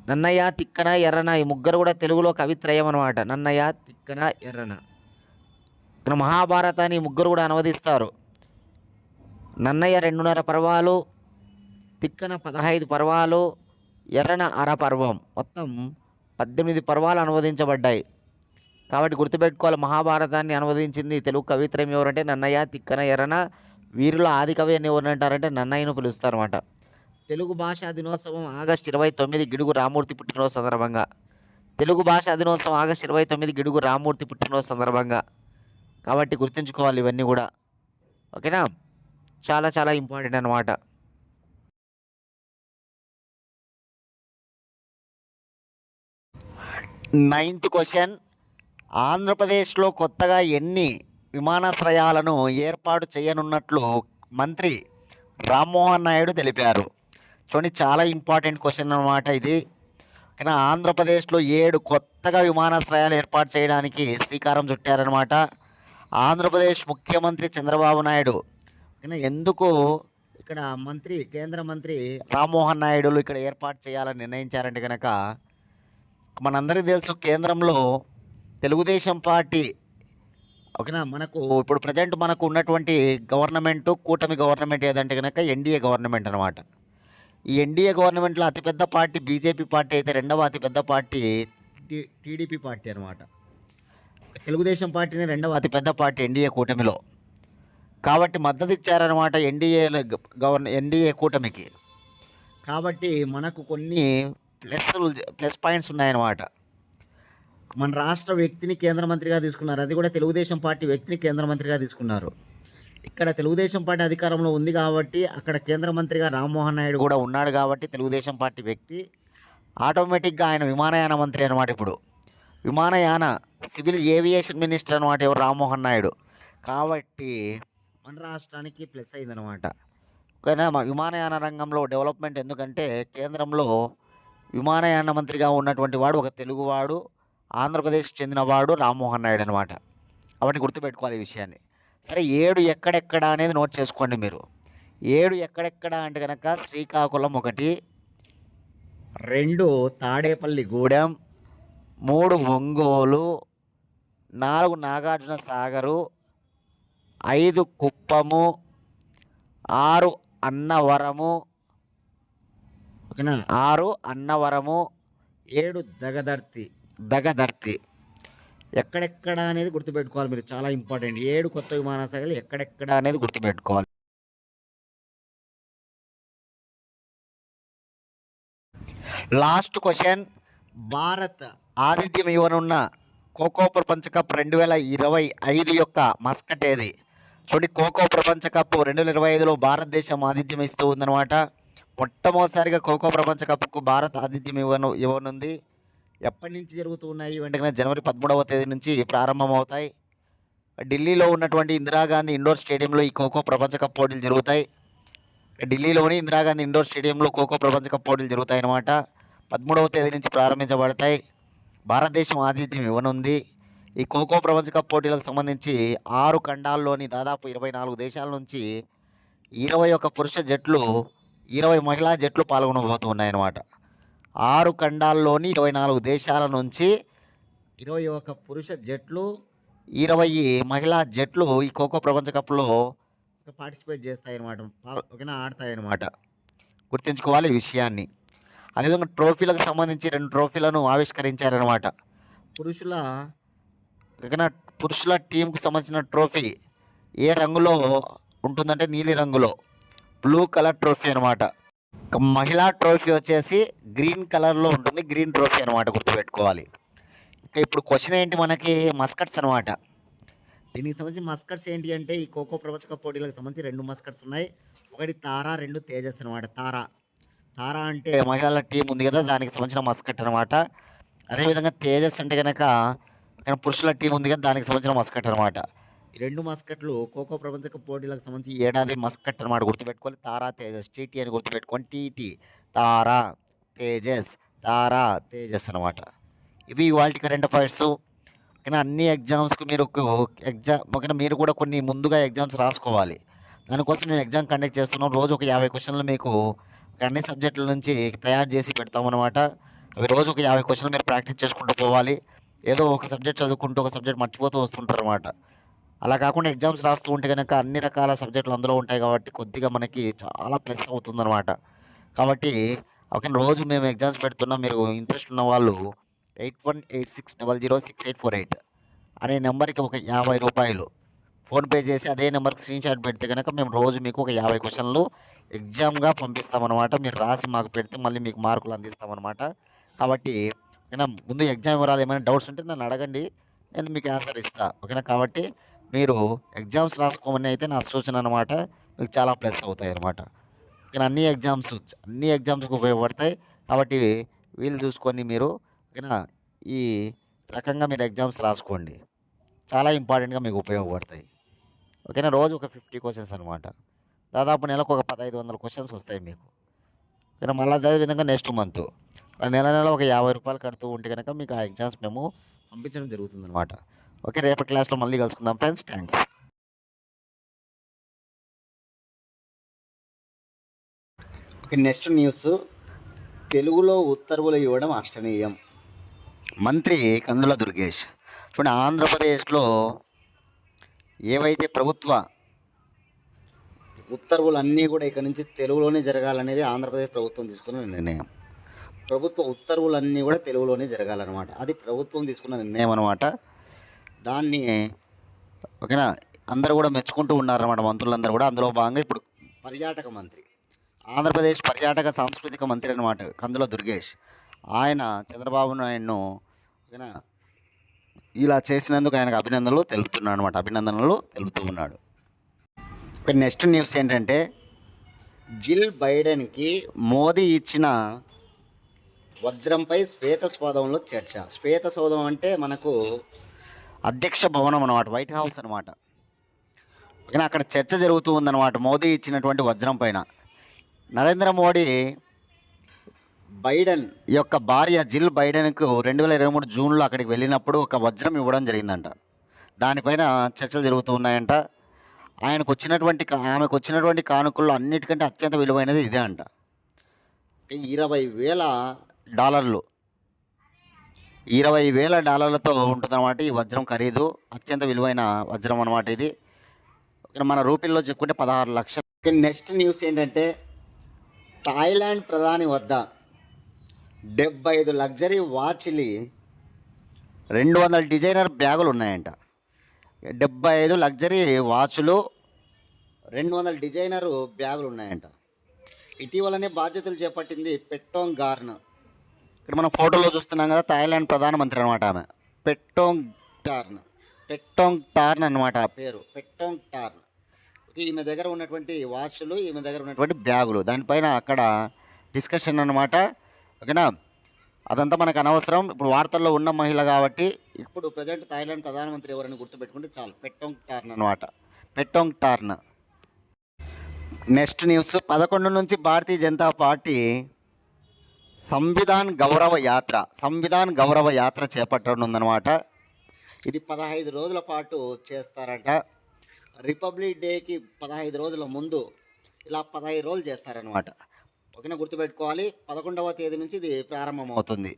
నన్నయ్య, తిక్కన, ఎర్రన ఈ ముగ్గురు కూడా తెలుగులో కవిత్రయం అనమాట. నన్నయ్య, తిక్కన, ఎర్రన. మహాభారతాన్ని ముగ్గురు కూడా అనువదిస్తారు. నన్నయ్య 2.5 పర్వాలు, తిక్కన 15 పర్వాలు, ఎర్రన అర పర్వం, మొత్తం 18 పర్వాలు అనువదించబడ్డాయి. కాబట్టి గుర్తుపెట్టుకోవాలి, మహాభారతాన్ని అనువదించింది తెలుగు కవిత్రయం ఎవరంటే నన్నయ్య, తిక్కన, ఎర్రన. వీరిలో ఆది కవి అని ఎవరిని అంటారంటే నన్నయ్యను పిలుస్తారన్నమాట. తెలుగు భాషా దినోత్సవం ఆగస్టు 29 గిడుగు రామూర్తి పుట్టినరోజు సందర్భంగా. తెలుగు భాషా దినోత్సవం ఆగస్టు 29 గిడుగు రామూర్తి పుట్టినరోజు సందర్భంగా. కాబట్టి గుర్తుంచుకోవాలి ఇవన్నీ కూడా. చాలా చాలా ఇంపార్టెంట్ అన్నమాట. Ninth question. ఆంధ్రప్రదేశ్లో కొత్తగా ఎన్ని విమానాశ్రయాలను ఏర్పాటు చేయనున్నట్లు మంత్రి రామ్మోహన్ నాయుడు తెలిపారు? చూడండి, చాలా ఇంపార్టెంట్ క్వశ్చన్ అన్నమాట ఇది. ఆంధ్రప్రదేశ్లో 7 కొత్తగా విమానాశ్రయాలు ఏర్పాటు చేయడానికి శ్రీకారం చుట్టారనమాట ఆంధ్రప్రదేశ్ ముఖ్యమంత్రి చంద్రబాబు నాయుడు. ఎందుకు ఇక్కడ కేంద్ర మంత్రి రామ్మోహన్ నాయుడులు ఇక్కడ ఏర్పాటు చేయాలని నిర్ణయించారంటే కనుక మనందరికీ తెలుసు, కేంద్రంలో తెలుగుదేశం పార్టీ మనకు ఇప్పుడు ప్రజెంట్ మనకు ఉన్నటువంటి గవర్నమెంటు, కూటమి గవర్నమెంట్ ఏదంటే కనుక ఎన్డీఏ గవర్నమెంట్ అనమాట. ఈ ఎన్డీఏ గవర్నమెంట్లో అతిపెద్ద పార్టీ బీజేపీ పార్టీ అయితే, రెండవ అతిపెద్ద పార్టీ టీడీపీ పార్టీ అనమాట. తెలుగుదేశం పార్టీని రెండవ అతిపెద్ద పార్టీ ఎన్డీఏ కూటమిలో. కాబట్టి మద్దతు ఇచ్చారనమాట ఎన్డీఏ కూటమికి. కాబట్టి మనకు కొన్ని ప్లస్ పాయింట్స్ ఉన్నాయన్నమాట. మన రాష్ట్ర వ్యక్తిని కేంద్ర మంత్రిగా తీసుకున్నారు, అది కూడా తెలుగుదేశం పార్టీ వ్యక్తిని కేంద్ర మంత్రిగా తీసుకున్నారు. ఇక్కడ తెలుగుదేశం పార్టీ అధికారంలో ఉంది కాబట్టి అక్కడ కేంద్ర మంత్రిగా రామ్మోహన్ నాయుడు కూడా ఉన్నాడు కాబట్టి తెలుగుదేశం పార్టీ వ్యక్తి ఆటోమేటిక్గా ఆయన విమానయాన మంత్రి అనమాట. ఇప్పుడు విమానయాన సివిల్ ఏవియేషన్ మినిస్టర్ అనమాట ఎవరు? రామ్మోహన్ నాయుడు. కాబట్టి మన రాష్ట్రానికి ప్లస్ అయిందనమాట. ఓకేనా. మా విమానయాన రంగంలో డెవలప్మెంట్ ఎందుకంటే కేంద్రంలో విమానయాన మంత్రిగా ఉన్నటువంటి వాడు ఒక తెలుగువాడు, ఆంధ్రప్రదేశ్ చెందినవాడు రామ్మోహన్ నాయుడు అనమాట. కాబట్టి గుర్తుపెట్టుకోవాలి ఈ విషయాన్ని. సరే 7 ఎక్కడెక్కడ అనేది నోట్ చేసుకోండి మీరు. 7 ఎక్కడెక్కడ అంటే కనుక శ్రీకాకుళం 1, 2 తాడేపల్లిగూడెం, 3 ఒంగోలు, 4 నాగార్జున సాగరు, 5 కుప్పము, 6 అన్నవరము, ఓకేనా, 6 అన్నవరము, 7 దగదర్తి. ఎక్కడెక్కడ అనేది గుర్తుపెట్టుకోవాలి మీరు, చాలా ఇంపార్టెంట్. 7 కొత్త విమానాశ్రయాలు ఎక్కడెక్కడ అనేది గుర్తుపెట్టుకోవాలి. లాస్ట్ క్వశ్చన్, భారత్ ఆతిథ్యం ఇవ్వనున్న ఖోఖో ప్రపంచ కప్ 2025 యొక్క మస్కట్ ఏది? చూడండి, ఖోఖో ప్రపంచ కప్ 2025లో భారతదేశం ఆతిథ్యం ఇస్తూ ఉందన్నమాట. మొట్టమొదటిసారిగా ఖోఖో ప్రపంచ కప్కు భారత్ ఆతిథ్యం ఇవ్వనుంది. ఎప్పటి నుంచి జరుగుతూ ఉన్నాయి వెంటనే జనవరి 13వ తేదీ నుంచి ప్రారంభమవుతాయి. ఢిల్లీలో ఉన్నటువంటి ఇందిరాగాంధీ ఇండోర్ స్టేడియంలో ఈ ఖోఖో ప్రపంచ కప్ పోటీలు జరుగుతాయి. ఢిల్లీలోని ఇందిరాగాంధీ ఇండోర్ స్టేడియంలో ఖోఖో ప్రపంచ కప్ పోటీలు జరుగుతాయి అన్నమాట. 13వ తేదీ నుంచి ప్రారంభించబడతాయి. భారతదేశం ఆతిథ్యం ఇవ్వనుంది. ఈ ఖోఖో ప్రపంచ కప్ పోటీలకు సంబంధించి 6 ఖండాల్లోని దాదాపు 24 దేశాల నుంచి 21 పురుష జట్లు, 20 మహిళా జట్లు పాల్గొనబోతూ ఉన్నాయన్నమాట. 6 ఖండాల్లోని 24 దేశాల నుంచి 21 పురుష జట్లు, 20 మహిళా జట్లు ఈ ఖోఖో ప్రపంచ కప్లో పార్టిసిపేట్ చేస్తాయన్నమాట. ఓకేనా, ఆడతాయన్నమాట. గుర్తుంచుకోవాలి ఈ విషయాన్ని. అదేవిధంగా ట్రోఫీలకు సంబంధించి 2 ట్రోఫీలను ఆవిష్కరించారనమాట. పురుషుల టీంకు సంబంధించిన ట్రోఫీ ఏ రంగులో ఉంటుందంటే నీలి రంగులో, బ్లూ కలర్ ట్రోఫీ అనమాట. మహిళా ట్రోఫీ వచ్చేసి గ్రీన్ కలర్లో ఉంటుంది, గ్రీన్ ట్రోఫీ అనమాట, గుర్తుపెట్టుకోవాలి. ఇంకా ఇప్పుడు క్వశ్చన్ ఏంటి మనకి, మస్కట్స్ అనమాట. దీనికి సంబంధించి మస్కట్స్ ఏంటి అంటే ఈ ఖోఖో ప్రపంచ కప్ పోటీలకు సంబంధించి 2 మస్కట్స్ ఉన్నాయి. ఒకటి తారా, 2 తేజస్ అనమాట. తారా అంటే మహిళల టీం ఉంది కదా, దానికి సంబంధించిన మస్కట్ అనమాట. అదేవిధంగా తేజస్ అంటే కనుక పురుషుల టీం ఉంది కదా, దానికి సంబంధించిన మస్కట్ అనమాట. ఈ 2 మస్కట్లు ఖోఖో ప్రపంచ కప్ పోటీలకు సంబంధించి ఈ ఏడాది మస్కట్ అనమాట, గుర్తుపెట్టుకోవాలి. తారా తేజస్, టీటీ అని గుర్తుపెట్టుకోండి. టీటీ తారా తేజస్ అనమాట. ఇవి ఇవాళ కరెంట్ అఫైర్స్. ఓకేనా. అన్ని ఎగ్జామ్స్కి మీరు కూడా కొన్ని ముందుగా ఎగ్జామ్స్ రాసుకోవాలి. దానికోసం మేము ఎగ్జామ్ కండక్ట్ చేస్తున్నాం. రోజు ఒక 50 క్వశ్చన్లు మీకు అన్ని సబ్జెక్టుల నుంచి తయారు చేసి పెడతామన్నమాట. అవి రోజు ఒక 50 క్వశ్చన్లు మీరు ప్రాక్టీస్ చేసుకుంటూ పోవాలి. ఏదో ఒక సబ్జెక్ట్ చదువుకుంటూ ఒక సబ్జెక్ట్ మర్చిపోతూ వస్తుంటారు అనమాట. అలా కాకుండా ఎగ్జామ్స్ రాస్తూ ఉంటే కనుక అన్ని రకాల సబ్జెక్టులు అందులో ఉంటాయి కాబట్టి కొద్దిగా మనకి చాలా ప్లస్ అవుతుందన్నమాట. కాబట్టి ఓకే, రోజు మేము ఎగ్జామ్స్ పెడుతున్నాం. మీరు ఇంట్రెస్ట్ ఉన్న వాళ్ళు 8186006848 అనే నెంబర్కి ఒక 50 రూపాయలు ఫోన్పే చేసి అదే నెంబర్కి స్క్రీన్ షాట్ పెడితే కనుక మేము రోజు మీకు ఒక 50 క్వశ్చన్లు ఎగ్జామ్గా పంపిస్తామన్నమాట. మీరు రాసి మాకు పెడితే మళ్ళీ మీకు మార్కులు అందిస్తామన్నమాట. కాబట్టి ఓకేనా, ముందు ఎగ్జామ్ వివరాలు ఏమైనా డౌట్స్ ఉంటే నన్ను అడగండి, నేను మీకు ఆన్సర్ ఇస్తాను. ఓకేనా. కాబట్టి మీరు ఎగ్జామ్స్ రాసుకోమని అయితే నా సూచన అనమాట. మీకు చాలా ప్లస్ అవుతాయి అన్నమాట. ఓకేనా. అన్ని ఎగ్జామ్స్కి ఉపయోగపడతాయి. కాబట్టి వీలు చూసుకొని మీరు ఓకేనా ఈ రకంగా మీరు ఎగ్జామ్స్ రాసుకోండి. చాలా ఇంపార్టెంట్గా మీకు ఉపయోగపడతాయి. ఓకేనా. రోజు ఒక 50 క్వశ్చన్స్ అనమాట. దాదాపు నెలకు ఒక 1500 క్వశ్చన్స్ వస్తాయి మీకు. ఓకేనా. మళ్ళీ అదేవిధంగా నెక్స్ట్ మంత్ నెల ఒక 50 రూపాయలు కడుతూ ఉంటే కనుక మీకు ఆ ఎగ్జామ్స్ మేము పంపించడం జరుగుతుందన్నమాట. ఓకే, రేపటి క్లాస్లో మళ్ళీ కలుసుకుందాం friends. Thanks. Okay, next news, తెలుగులో ఉత్తర్వులు ఇవ్వడం అర్చనీయం. మంత్రి కందుల దుర్గేష్. చూడండి, ఆంధ్రప్రదేశ్లో ఏవైతే ప్రభుత్వ ఉత్తర్వులు అన్నీ కూడా ఇక నుంచి తెలుగులోనే జరగాలనేది ఆంధ్రప్రదేశ్ ప్రభుత్వం తీసుకున్న నిర్ణయం. ప్రభుత్వ ఉత్తర్వులన్నీ కూడా తెలుగులోనే జరగాలన్నమాట. అది ప్రభుత్వం తీసుకున్న నిర్ణయం అనమాట. దాన్ని ఓకేనా అందరూ కూడా మెచ్చుకుంటూ ఉన్నారన్నమాట, మంత్రులందరూ కూడా. అందులో భాగంగా ఇప్పుడు పర్యాటక మంత్రి, ఆంధ్రప్రదేశ్ పర్యాటక సాంస్కృతిక మంత్రి అనమాట కందుల దుర్గేష్. ఆయన చంద్రబాబు నాయుడును ఓకేనా ఇలా చేసినందుకు ఆయనకు అభినందనలు తెలుపుతూ ఉన్నాడు. ఇక్కడ నెక్స్ట్ న్యూస్ ఏంటంటే, జిల్ బైడెన్కి మోదీ ఇచ్చిన వజ్రంపై శ్వేతసౌధంలో చర్చ. శ్వేతసౌధం అంటే మనకు అధ్యక్ష భవనం అనమాట, వైట్ హౌస్ అనమాట. కానీ అక్కడ చర్చ జరుగుతూ ఉందన్నమాట మోదీ ఇచ్చినటువంటి వజ్రం పైన. నరేంద్ర మోడీ బైడెన్ యొక్క భార్య జిల్ బైడెన్కు 2023 జూన్లో అక్కడికి వెళ్ళినప్పుడు ఒక వజ్రం ఇవ్వడం జరిగిందంట. దానిపైన చర్చలు జరుగుతూ ఉన్నాయంట. ఆమెకు వచ్చినటువంటి కానుకల్లో అన్నిటికంటే అత్యంత విలువైనది ఇదే అంట. $20,000 $20,000తో ఉంటుందన్నమాట ఈ వజ్రం ఖరీదు. అత్యంత విలువైన వజ్రం అన్నమాట ఇది. మన రూపీల్లో చెప్పుకుంటే 16 లక్షలు. నెక్స్ట్ న్యూస్ ఏంటంటే థాయిలాండ్ ప్రధాని వద్ద 75 లగ్జరీ వాచ్లు 200 డిజైనర్ బ్యాగులు ఉన్నాయంట. 75 లగ్జరీ వాచ్లు 200 డిజైనర్ బ్యాగులు ఉన్నాయంట. ఇటీవలనే బాధ్యతలు చేపట్టింది పెట్టోంగ్ గార్న్. ఇక్కడ మనం ఫోటోలో చూస్తున్నాం కదా, థాయిలాండ్ ప్రధానమంత్రి అనమాట ఆమె. పెట్టోంగ్ టార్న్ అనమాట పేరు, పెట్టోంగ్ టార్న్. ఈమె దగ్గర ఉన్నటువంటి వాచ్లు, ఈమె దగ్గర ఉన్నటువంటి బ్యాగులు, దానిపైన అక్కడ డిస్కషన్ అనమాట. ఓకేనా, అదంతా మనకు అనవసరం. ఇప్పుడు వార్తల్లో ఉన్న మహిళ కాబట్టి ఇప్పుడు ప్రజెంట్ థాయిలాండ్ ప్రధానమంత్రి ఎవరైనా గుర్తుపెట్టుకుంటే చాలు, పెట్టోంగ్ టార్న్ అనమాట, పెట్టోంగ్ టార్న్. నెక్స్ట్ న్యూస్ 11 నుంచి భారతీయ జనతా పార్టీ సంవిధాన్ గౌరవ యాత్ర చేపట్టనుందనమాట. ఇది 15 రోజుల పాటు చేస్తారంట. రిపబ్లిక్ డేకి 15 రోజుల ముందు ఇలా 15 రోజులు చేస్తారనమాట. ఓకేనా, గుర్తుపెట్టుకోవాలి. 11వ తేదీ నుంచి ఇది ప్రారంభమవుతుంది.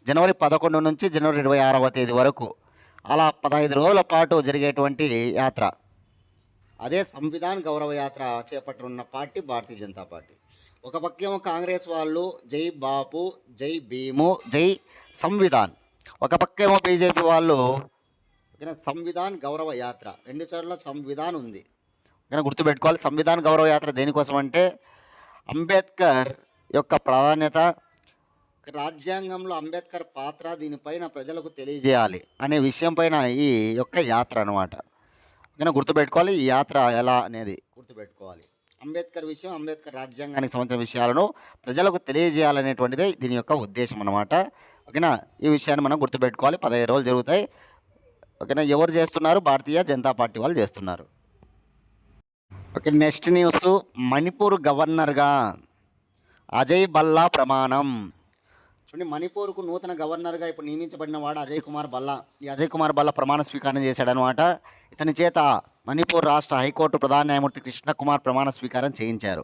జనవరి 11 నుంచి జనవరి 26వ తేదీ వరకు అలా 15 రోజుల పాటు జరిగేటువంటి యాత్ర. అదే సంవిధాన్ గౌరవ యాత్ర చేపట్టనున్న పార్టీ భారతీయ జనతా పార్టీ. ఒక పక్కేమో కాంగ్రెస్ వాళ్ళు జై బాపు, జై భీము, జై సంవిధాన్. ఒక పక్కేమో బీజేపీ వాళ్ళు సంవిధాన్ గౌరవ యాత్ర. రెండు చోట్ల సంవిధాన్ ఉంది. గుర్తుపెట్టుకోవాలి. సంవిధాన్ గౌరవ యాత్ర దేనికోసం అంటే అంబేద్కర్ యొక్క ప్రాధాన్యత, రాజ్యాంగంలో అంబేద్కర్ పాత్ర, దీనిపైన ప్రజలకు తెలియజేయాలి అనే విషయం పైన ఈ యొక్క యాత్ర అనమాట. గుర్తుపెట్టుకోవాలి. ఈ యాత్ర ఎలా అనేది గుర్తుపెట్టుకోవాలి. అంబేద్కర్ విషయం, అంబేద్కర్ రాజ్యాంగానికి సంబంధించిన విషయాలను ప్రజలకు తెలియజేయాలనేటువంటిదే దీని యొక్క ఉద్దేశం అన్నమాట. ఓకేనా, ఈ విషయాన్ని మనం గుర్తుపెట్టుకోవాలి. 15 రోజులు జరుగుతాయి. ఓకేనా, ఎవరు చేస్తున్నారు? భారతీయ జనతా పార్టీ వాళ్ళు చేస్తున్నారు. ఓకే, నెక్స్ట్ న్యూస్ మణిపూర్ గవర్నర్గా అజయ్ భల్లా ప్రమాణం. చూడండి, మణిపూర్కు నూతన గవర్నర్గా ఇప్పుడు నియమించబడిన వాడు అజయ్ కుమార్ భల్లా. ఈ అజయ్ కుమార్ భల్లా ప్రమాణ స్వీకారం చేశాడనమాట. ఇతని చేత మణిపూర్ రాష్ట్ర హైకోర్టు ప్రధాన న్యాయమూర్తి కృష్ణకుమార్ ప్రమాణ స్వీకారం చేయించారు.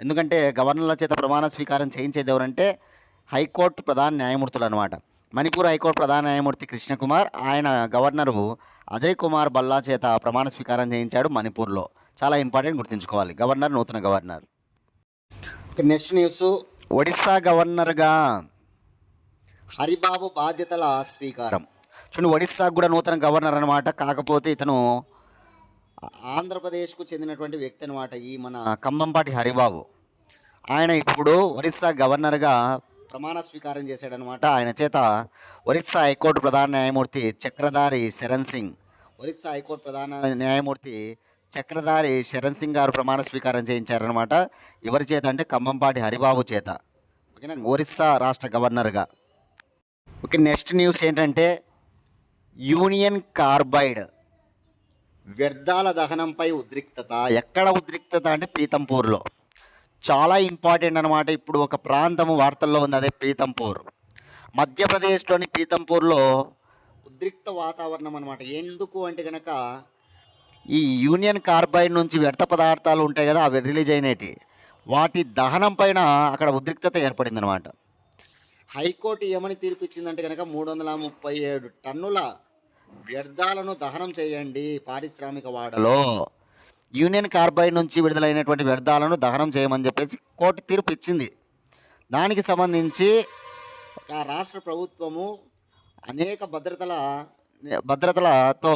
ఎందుకంటే గవర్నర్ల చేత ప్రమాణ స్వీకారం చేయించేది ఎవరంటే హైకోర్టు ప్రధాన న్యాయమూర్తులు అనమాట. మణిపూర్ హైకోర్టు ప్రధాన న్యాయమూర్తి కృష్ణకుమార్, ఆయన గవర్నరు అజయ్ కుమార్ భల్లా చేత ప్రమాణ స్వీకారం చేయించాడు మణిపూర్లో. చాలా ఇంపార్టెంట్, గుర్తుంచుకోవాలి. గవర్నర్, నూతన గవర్నర్. నెక్స్ట్ న్యూస్ ఒడిస్సా గవర్నర్గా హరిబాబు బాధ్యతల స్వీకారం. చూడండి, ఒడిస్సాకు కూడా నూతన గవర్నర్ అనమాట. కాకపోతే ఇతను ఆంధ్రప్రదేశ్కు చెందినటువంటి వ్యక్తి అనమాట. ఈ మన కంబంపాటి హరిబాబు, ఆయన ఇప్పుడు ఒరిస్సా గవర్నర్గా ప్రమాణ స్వీకారం చేశాడనమాట. ఆయన చేత ఒరిస్సా హైకోర్టు ప్రధాన న్యాయమూర్తి చక్రధారి శరణ్ సింగ్, ఒరిస్సా హైకోర్టు ప్రధాన న్యాయమూర్తి చక్రధారి శరణ్ సింగ్ గారు ప్రమాణ స్వీకారం చేయించారనమాట. ఎవరి చేత అంటే కంబంపాటి హరిబాబు చేత. ఓకేనా, ఒరిస్సా రాష్ట్ర గవర్నర్గా. ఓకే, నెక్స్ట్ న్యూస్ ఏంటంటే యూనియన్ కార్బైడ్ వ్యర్థాల దహనంపై ఉద్రిక్తత. ఎక్కడ ఉద్రిక్తత అంటే పీతంపూర్లో. చాలా ఇంపార్టెంట్ అనమాట. ఇప్పుడు ఒక ప్రాంతము వార్తల్లో ఉంది, అదే పీతంపూర్. మధ్యప్రదేశ్లోని పీతంపూర్లో ఉద్రిక్త వాతావరణం అనమాట. ఎందుకు అంటే కనుక ఈ యూనియన్ కార్బైడ్ నుంచి వ్యర్థ పదార్థాలు ఉంటాయి కదా, అవి రిలీజ్ అయినవి, వాటి దహనం పైన అక్కడ ఉద్రిక్తత ఏర్పడింది అనమాట. హైకోర్టు ఏమని తీర్పు ఇచ్చిందంటే కనుక 337 టన్నుల వ్యర్థాలను దహనం చేయండి పారిశ్రామిక వాడలో. యూనియన్ కార్బైడ్ నుంచి విడుదలైనటువంటి వ్యర్థాలను దహనం చేయమని చెప్పేసి కోర్టు తీర్పు ఇచ్చింది. దానికి సంబంధించి ఆ రాష్ట్ర ప్రభుత్వము అనేక భద్రతలతో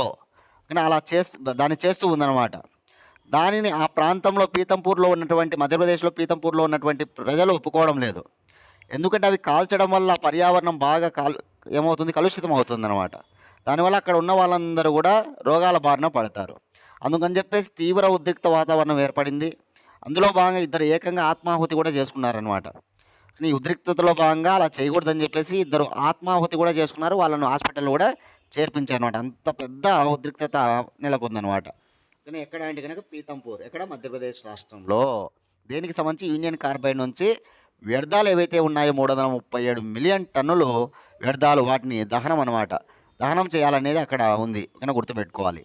అలా దాన్ని చేస్తూ ఉందన్నమాట. దానిని ఆ ప్రాంతంలో పీతంపూర్లో ఉన్నటువంటి, మధ్యప్రదేశ్లో పీతంపూర్లో ఉన్నటువంటి ప్రజలు ఒప్పుకోవడం లేదు. ఎందుకంటే అవి కాల్చడం వల్ల పర్యావరణం బాగా కలుషితం అవుతుంది అనమాట. దానివల్ల అక్కడ ఉన్న వాళ్ళందరూ కూడా రోగాల బారిన పడతారు. అందుకని చెప్పేసి తీవ్ర ఉద్రిక్త వాతావరణం ఏర్పడింది. అందులో భాగంగా ఇద్దరు ఏకంగా ఆత్మాహుతి కూడా చేసుకున్నారనమాట. ఈ ఉద్రిక్తతలో భాగంగా అలా చేయకూడదని చెప్పేసి ఇద్దరు ఆత్మాహుతి కూడా చేసుకున్నారు. వాళ్ళను హాస్పిటల్లో కూడా చేర్పించారనమాట. అంత పెద్ద ఉద్రిక్తత నెలకొందనమాట. కానీ ఎక్కడ అంటే కనుక పీతంపూర్, ఎక్కడ మధ్యప్రదేశ్ రాష్ట్రంలో. దేనికి సంబంధించి యూనియన్ కార్బైడ్ నుంచి వ్యర్థాలు ఏవైతే ఉన్నాయో 337 మిలియన్ టన్నులు వ్యర్థాలు, వాటిని దహనం అనమాట, దహనం చేయాలనేది అక్కడ ఉంది కనుక గుర్తుపెట్టుకోవాలి.